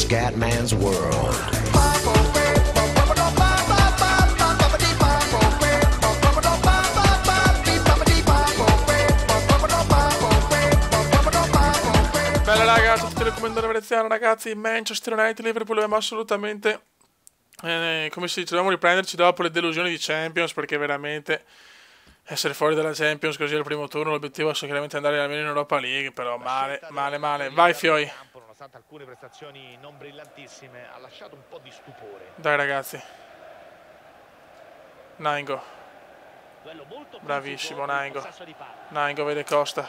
Scatman's World. Bella raga, tutti le commendatori veneziano ragazzi, Manchester United, Liverpool dobbiamo assolutamente, come si dice, dobbiamo riprenderci dopo le delusioni di Champions, perché veramente essere fuori dalla Champions così al primo turno, l'obiettivo è sicuramente andare almeno in Europa League, però male, male, male. Vai Fioi. Nonostante alcune prestazioni non brillantissime, ha lasciato un po' di stupore. Dai ragazzi. Naingo. Bravissimo Naingo. Naingo vede Costa.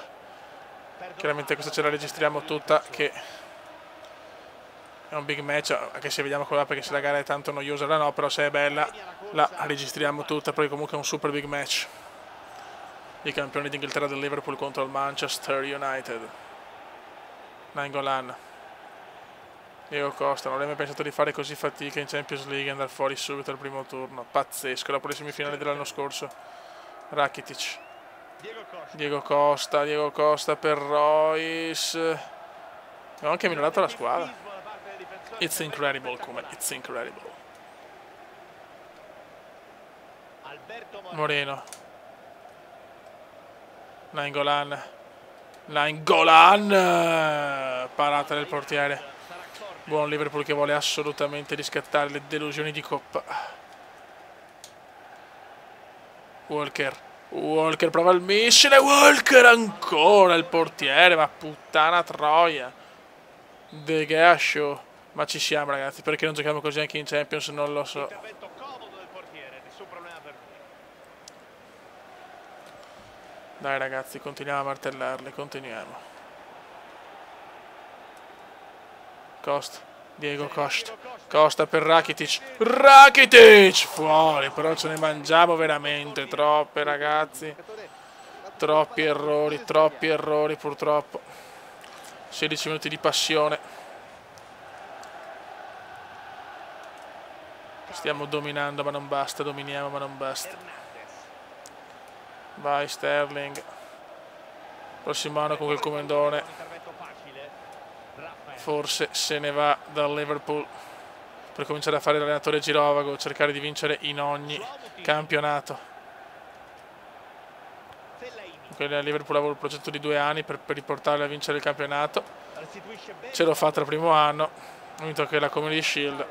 Chiaramente questa ce la registriamo tutta, che è un big match, anche se vediamo qua perché se la gara è tanto noiosa la no, però se è bella la registriamo tutta, perché comunque è un super big match. I campioni d'Inghilterra del Liverpool contro il Manchester United. Nainggolan. Diego Costa, non avrei mai pensato di fare così fatica in Champions League e andare fuori subito al primo turno. Pazzesco, dopo le semifinali dell'anno scorso. Rakitic. Diego Costa per Royce. Abbiamo anche minorato la squadra. It's incredible come, it's incredible. Moreno. Nainggolan. Parata del portiere. Buon Liverpool che vuole assolutamente riscattare le delusioni di Coppa. Walker prova il missile. Walker ancora il portiere. Ma puttana troia. De Gea show. Ma ci siamo ragazzi. Perché non giochiamo così anche in Champions? Non lo so. Dai ragazzi, continuiamo a martellarle. Continuiamo. Costa. Diego Costa per Rakitic fuori, però ce ne mangiamo veramente troppe ragazzi, troppi errori purtroppo. 16 minuti di passione, stiamo dominando ma non basta, dominiamo ma non basta. Vai Sterling, prossimo anno con quel comandone forse se ne va dal Liverpool per cominciare a fare l'allenatore girovago, cercare di vincere in ogni campionato. Quindi Liverpool aveva il progetto di 2 anni per riportarli a vincere il campionato, ce l'ho fatta il primo anno, ho vinto anche la Community Shield.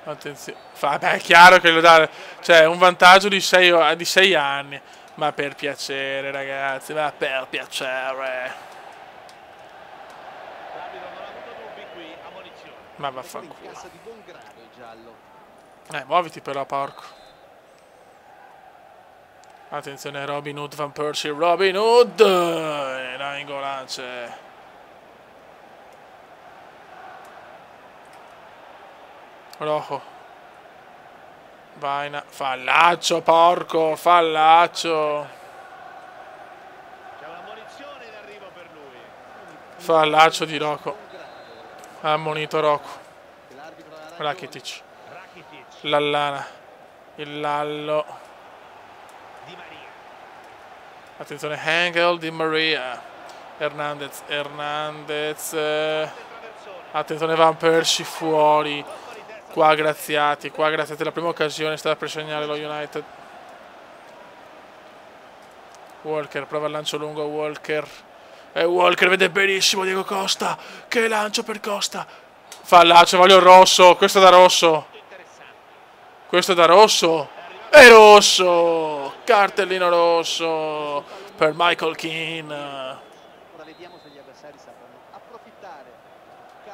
Attenzione, è chiaro che lo dà, cioè un vantaggio di 6 anni, ma per piacere ragazzi, ma per piacere. Ma vaffanculo. Muoviti però, porco. Attenzione, Robin Hood, Van Persie, Robin Hood! Nainggolan c'è. Rojo. Vaina. Fallaccio, porco, fallaccio. Fallaccio di Rocco. Ha ammonito Rocco. Rakitic. Lallana. Il Lallo. Attenzione, Hengel, Di Maria. Hernandez. Attenzione, Van Persie fuori. Qua graziati. La prima occasione stava per segnare lo United. Walker, prova il lancio lungo, Walker. E Walker vede benissimo Diego Costa. Che lancio per Costa. Fallaccio, voglio il rosso. Questo è da rosso. È rosso. Cartellino rosso per Michael Keane.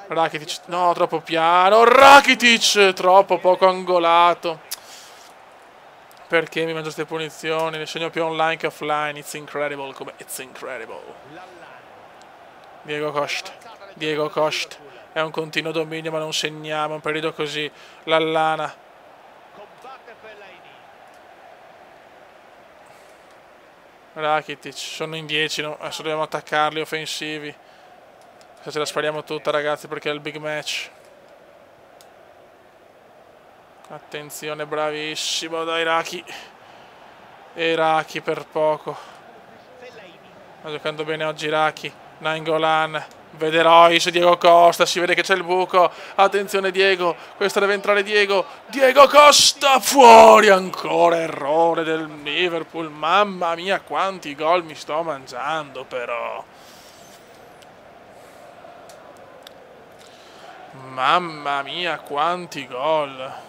Rakitic, no, troppo piano. Rakitic, troppo poco angolato. Perché mi mangio queste punizioni? Ne segno più online che offline. It's incredible come it's incredible. Diego Costa. È un continuo dominio ma non segniamo. Un periodo così. Lallana. Rakitic. Sono in 10. No? Adesso dobbiamo attaccarli offensivi. Se ce la spariamo tutta ragazzi perché è il big match. Attenzione, bravissimo da Iraqi. Per poco. Sta giocando bene oggi Iraqi. Nainggolan. Vede Royce, Diego Costa, si vede che c'è il buco. Attenzione Diego, questo deve entrare Diego. Diego Costa, fuori ancora, errore del Liverpool. Mamma mia, quanti gol mi sto mangiando però. Mamma mia, quanti gol.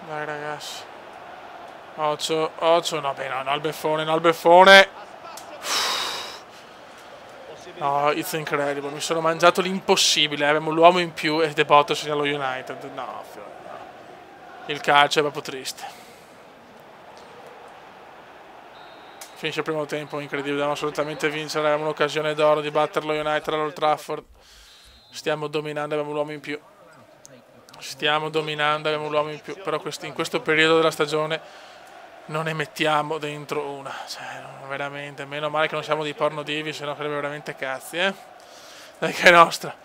Dai ragazzi. Occhio, no, beh, no, al beffone, no, al beffone. No, it's incredible, mi sono mangiato l'impossibile, abbiamo l'uomo in più e De Boto segna lo United. No, il calcio è proprio triste. Finisce il primo tempo, incredibile, dobbiamo assolutamente vincere, abbiamo un'occasione d'oro di battere lo United all'Old Trafford. Stiamo dominando, abbiamo l'uomo in più. Stiamo dominando, abbiamo un uomo in più, però in questo periodo della stagione non ne mettiamo dentro una. Cioè, veramente, meno male che non siamo di porno divi, sennò sarebbe veramente cazzi, eh? Dai che è nostra.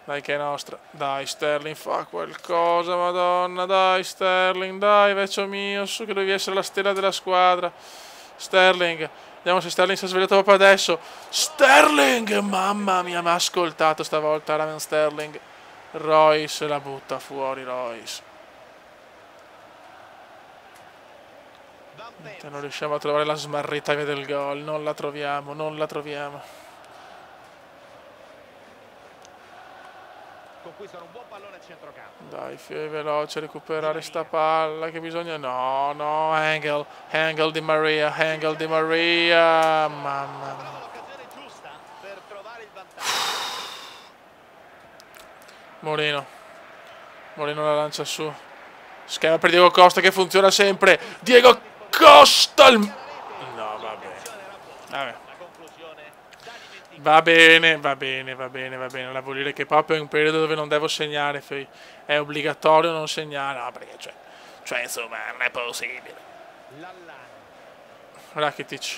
Dai che è nostra. Dai Sterling, fa qualcosa, madonna, dai Sterling, dai vecchio mio, su che devi essere la stella della squadra. Sterling, vediamo se Sterling si è svegliato proprio adesso. Sterling, mamma mia, mi ha ascoltato stavolta Raven Sterling. Royce la butta fuori, Royce. Non riusciamo a trovare la smarrita via del gol, non la troviamo, non la troviamo. Conquistano un buon pallone a centrocampo. Dai, fai veloce, recuperare sta palla che bisogna... No, no, Angel Di Maria, mamma mia. Moreno la lancia su. Schema per Diego Costa che funziona sempre. Diego Costa. No, vabbè. Va bene. La vuol dire che proprio in un periodo dove non devo segnare, è obbligatorio non segnare. No, perché cioè insomma, non è possibile. Rakitic.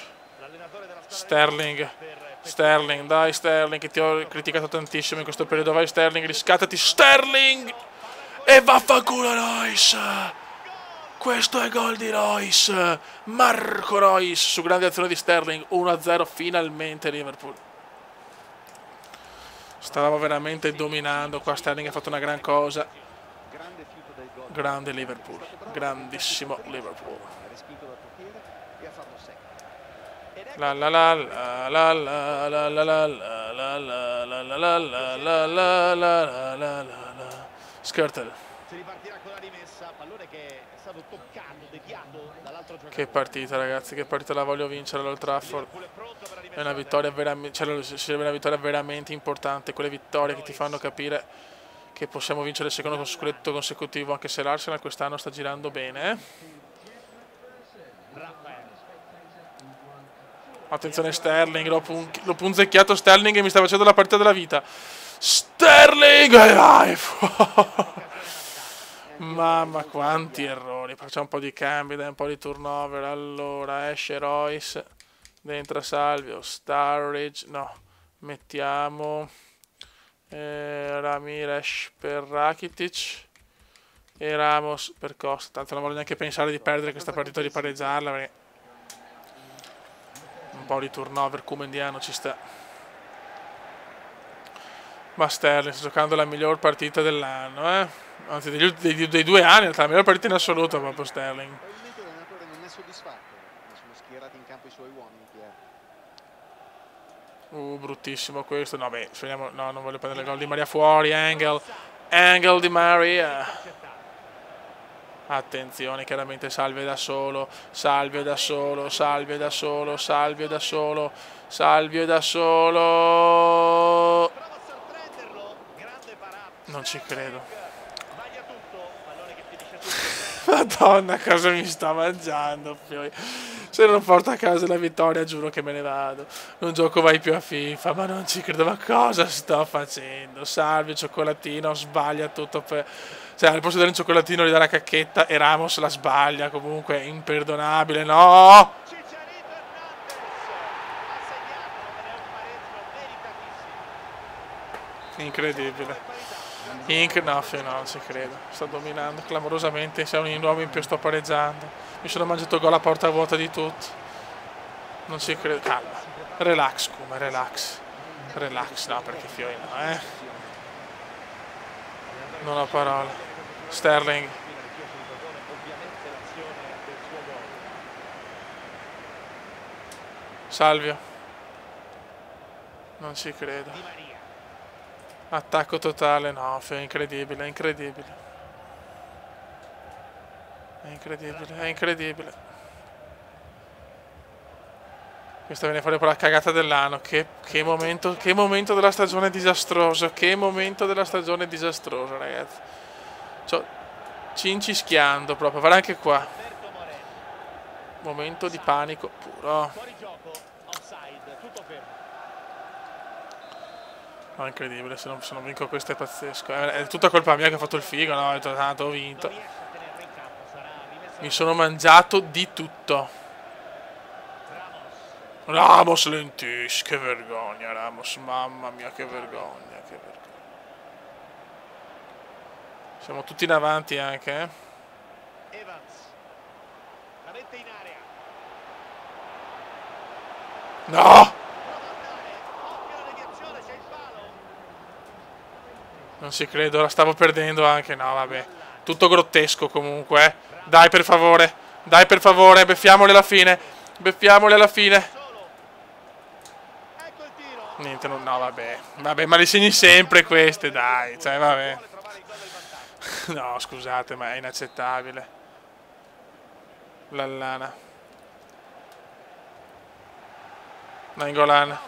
Sterling, dai Sterling, che ti ho criticato tantissimo in questo periodo. Vai Sterling, riscattati Sterling! E vaffanculo Royce! Questo è gol di Royce! Marco Royce su grande azione di Sterling. 1-0 finalmente Liverpool. Stavamo veramente dominando qua. Sterling ha fatto una gran cosa. Grande Liverpool, grandissimo Liverpool. La la la la la la la la la la la la la la la la la la. Skirtle. Che partita ragazzi, che partita la voglio vincere all'Old Trafford. È una vittoria veramente, sarebbe una vittoria veramente importante, quelle vittorie che ti fanno capire che possiamo vincere il secondo scudetto consecutivo, anche se l'Arsenal quest'anno sta girando bene. Attenzione Sterling, l'ho punzecchiato Sterling e mi sta facendo la partita della vita. Sterling! Vai! Mamma quanti errori. Facciamo un po' di cambi, dai, un po' di turnover. Allora esce Royce, dentro Salvio, Sturridge, no, mettiamo Ramirez per Rakitic e Ramos per Costa. Tanto non voglio neanche pensare di perdere questa partita o di pareggiarla, perché un po' di turnover comendiano ci sta. Ma Sterling sta giocando la miglior partita dell'anno, anzi dei 2 anni, la miglior partita in assoluto proprio Sterling. Probabilmente l'allenatore non è soddisfatto, sono schierati in campo i suoi uomini. Bruttissimo questo. No, beh, no, non voglio prendere il gol di Maria fuori. Angel Di Maria. Attenzione, chiaramente Salvio da solo. Non ci credo. Madonna, cosa mi sta mangiando? Se non porto a casa la vittoria giuro che me ne vado. Non gioco mai più a FIFA, ma non ci credo. Ma cosa sto facendo? Salvio, cioccolatino, sbaglia tutto cioè al posto di dare un cioccolatino gli dà la cacchetta e Ramos la sbaglia. Comunque imperdonabile, no! Incredibile. No, non ci credo. Sto dominando clamorosamente. Siamo in nuovo in più, sto pareggiando. Mi sono mangiato gol a porta vuota di tutto. Non ci credo. Calma. Relax, come relax. Relax, no, perché Fiori no, Non ho parole. Sterling. Salvio. Non ci credo. Attacco totale, no, è incredibile, è incredibile. È incredibile, è incredibile. Questa viene fuori per la cagata dell'anno. Che momento della stagione disastroso. Che momento della stagione disastroso, ragazzi. Cioè, cincischiando proprio, guarda anche qua. Momento di panico puro. No, incredibile, se non vinco questo è pazzesco. È tutta colpa mia che ho fatto il figo, no? Ho detto tanto, ho vinto. Mi sono mangiato di tutto. Ramos lentissimo, che vergogna Ramos, mamma mia che vergogna, che vergogna. Siamo tutti in avanti anche, Evans. La mette in area. No! Non ci credo, la stavo perdendo anche, no vabbè. Tutto grottesco comunque, Dai per favore, beffiamoli alla fine. Beffiamoli alla fine. Niente, no vabbè. Vabbè, ma li segni sempre queste, dai, cioè vabbè. No, scusate, ma è inaccettabile. Lallana. Nainggolan.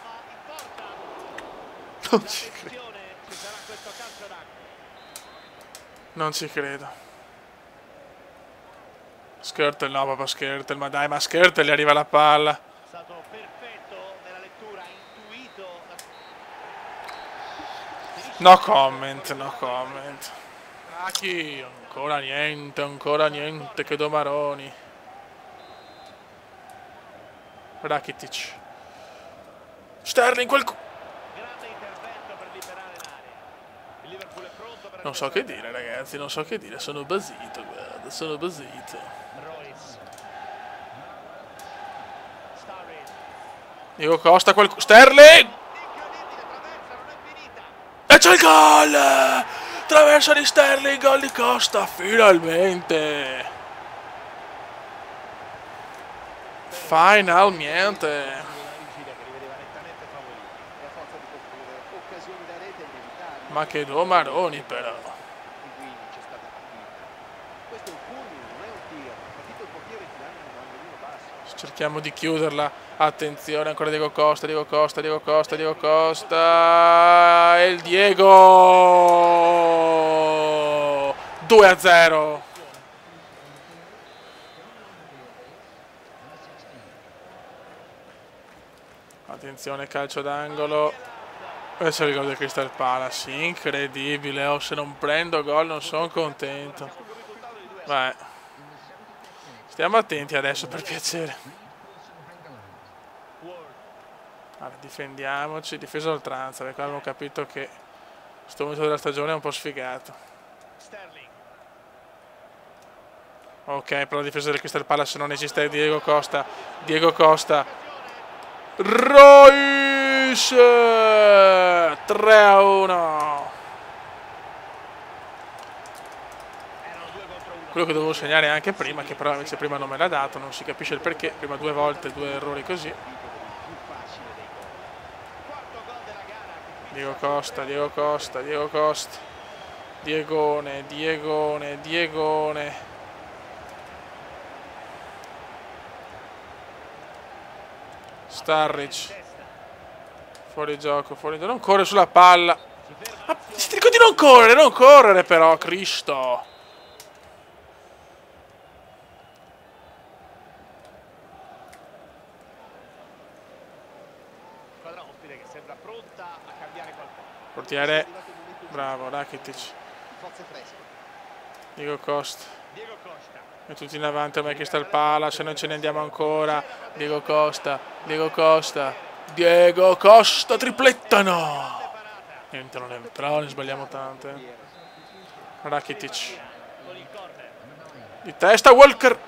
Non ci credo. Non ci credo. Skirtle, no, papà Skirtle, ma dai, ma Skirtle gli arriva la palla. È stato perfetto nella lettura, intuito. No comment, no comment. Draghi, ancora niente, che domaroni. Rakitic. Sterling, quel... Grande intervento per liberare l'area. Il Liverpool è pronto per... Non so che dire, ragazzi, non so che dire, sono basito, guarda, sono basito. Royce. Sturridge. Diego Costa, Sterling! Incredibile, traversa, non è finita. E c'è il gol! Traversa di Sterling, gol di Costa, finalmente! Finalmente! Ma che domaroni però! Cerchiamo di chiuderla. Attenzione, ancora Diego Costa. E il Diego! 2-0. Attenzione, calcio d'angolo. Adesso il gol del Crystal Palace. Incredibile. Oh, se non prendo gol non sono contento. Beh, stiamo attenti adesso, per piacere. Allora, difendiamoci, difesa oltranza, perché abbiamo capito che questo momento della stagione è un po' sfigato. Ok, però la difesa del Crystal Palace non esiste. Diego Costa. Royce 3-1. Quello che dovevo segnare anche prima, che però invece prima non me l'ha dato, non si capisce il perché. Prima 2 volte, 2 errori così. Diego Costa. Diegone. Sturridge. Fuori gioco. Non corre sulla palla. Ah, ti dico di non correre però, Cristo. Portiere, bravo, Rakitic. Diego Costa. E tutti in avanti, ormai che sta il pala, se non ce ne andiamo ancora. Diego Costa, triplettano. Però ne sbagliamo tante. Rakitic. Di testa Walker.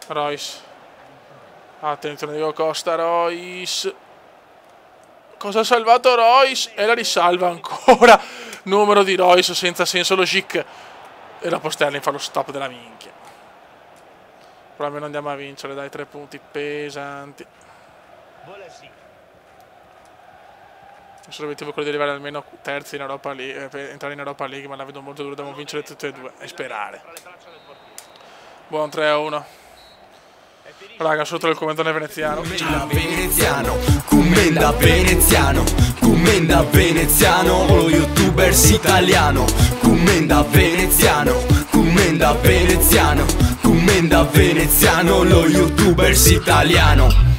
Royce. Attenzione Diego Costa, Royce. Cosa ha salvato Royce? E la risalva ancora. Numero di Royce senza senso, Logic. E la Sterling fa lo stop della minchia. Però almeno andiamo a vincere, dai, 3 punti pesanti. Il suo obiettivo è quello di arrivare almeno terzi in Europa League, per entrare in Europa League, ma la vedo molto dura, dobbiamo vincere tutte e due e sperare. Buon 3-1. Raga, sotto il commentone veneziano. Commenda veneziano, commenda veneziano, lo youtubers italiano. Commenda veneziano, commenda veneziano, commenda veneziano, lo youtubers italiano.